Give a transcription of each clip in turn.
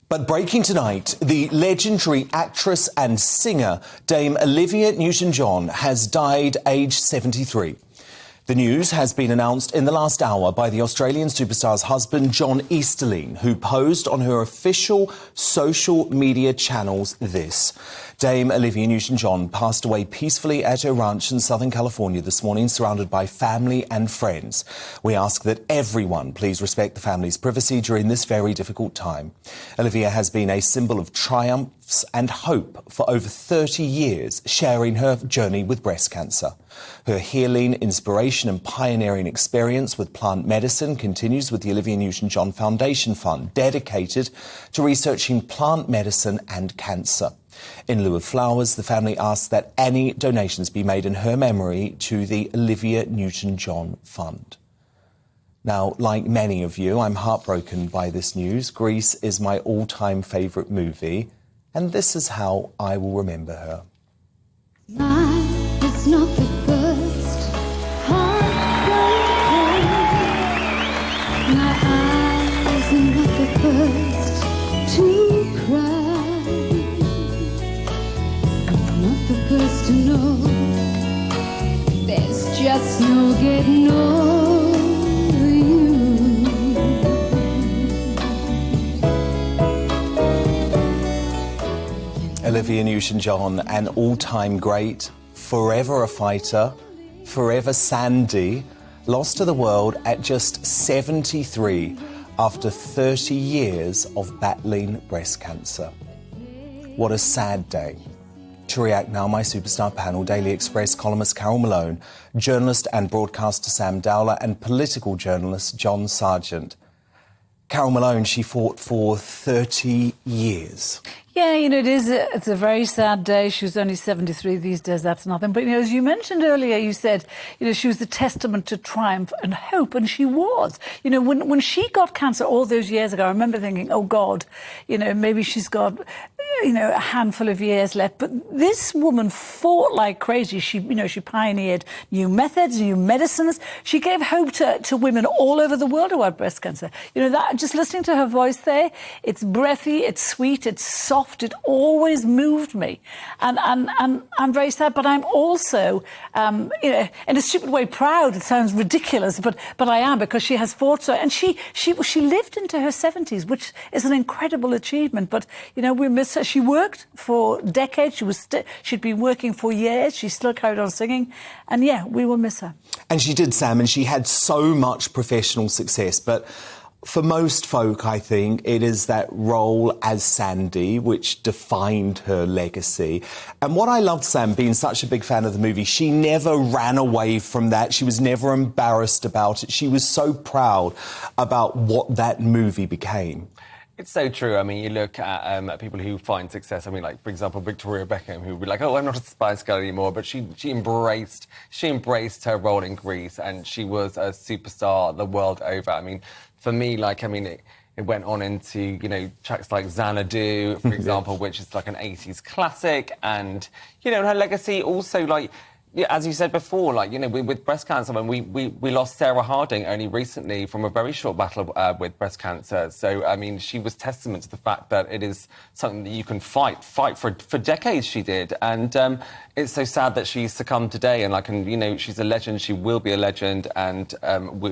But breaking tonight, the legendary actress and singer Dame Olivia Newton-John has died aged 73. The news has been announced in the last hour by the Australian superstar's husband, John Easterling, who posed on her official social media channels this. Dame Olivia Newton-John passed away peacefully at her ranch in Southern California this morning, surrounded by family and friends. We ask that everyone please respect the family's privacy during this very difficult time. Olivia has been a symbol of triumphs and hope for over 30 years, sharing her journey with breast cancer. Her healing, inspiration and pioneering experience with plant medicine continues with the Olivia Newton-John Foundation Fund, dedicated to researching plant medicine and cancer. In lieu of flowers, the family asks that any donations be made in her memory to the Olivia Newton-John Fund. Now, like many of you, I'm heartbroken by this news. Grease is my all-time favourite movie, and this is how I will remember her. Life is not the first heartbreak. My eyes are not the first to cry. I'm not the first to know. There's just no getting over you. Olivia Newton-John, an all-time great, forever a fighter, forever Sandy, lost to the world at just 73 after 30 years of battling breast cancer. What a sad day. To react now, my superstar panel, Daily Express columnist Carol Malone, journalist and broadcaster Sam Dowler, and political journalist John Sargent. Carol Malone, she fought for 30 years. Yeah, you know, it's a very sad day. She was only 73 these days, that's nothing. But, you know, as you mentioned earlier, you said, you know, she was a testament to triumph and hope, and she was. You know, when she got cancer all those years ago, I remember thinking, oh, God, you know, maybe she's got, you know, a handful of years left. But this woman fought like crazy. She, you know, she pioneered new methods, new medicines. She gave hope to women all over the world who had breast cancer. You know, that just listening to her voice there, it's breathy, it's sweet, it's soft. It always moved me, and I'm very sad. But I'm also, you know, in a stupid way, proud. It sounds ridiculous, but I am, because she has fought so, and she lived into her 70s, which is an incredible achievement. But you know, we miss her. She worked for decades. She'd been working for years. She still carried on singing, and yeah, we will miss her. And she did, Sam, and she had so much professional success, but for most folk, I think, it is that role as Sandy which defined her legacy. And what I loved, Sam, being such a big fan of the movie, she never ran away from that. She was never embarrassed about it. She was so proud about what that movie became. It's so true. I mean, you look at people who find success. I mean, like, for example, Victoria Beckham, who would be like, oh, I'm not a Spice Girl anymore. But she embraced her role in Grease, and she was a superstar the world over. I mean, for me, like, I mean, it went on into, you know, tracks like Xanadu, for example, which is like an 80s classic. And, you know, her legacy also, like, yeah, as you said before, like, you know, with breast cancer, I mean, we lost Sarah Harding only recently from a very short battle with breast cancer. So, I mean, she was testament to the fact that it is something that you can fight for decades. She did, and it's so sad that she succumbed today. And like, and you know, she's a legend. She will be a legend, and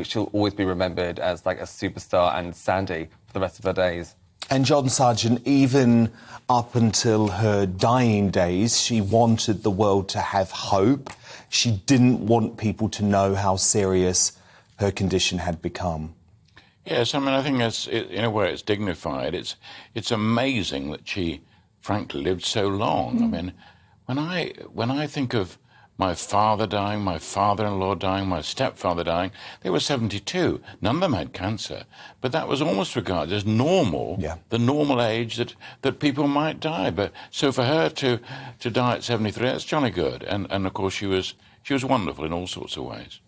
she'll always be remembered as like a superstar and Sandy for the rest of her days. And John Sargent, even up until her dying days, she wanted the world to have hope. She didn't want people to know how serious her condition had become. Yes, I mean, I think in a way it's dignified. It's amazing that she, frankly, lived so long. I mean, when I think of my father dying, my father-in-law dying, my stepfather dying, they were 72. None of them had cancer. But that was almost regarded as normal, the normal age that people might die. But so for her to die at 73, that's jolly good. And of course, she was wonderful in all sorts of ways.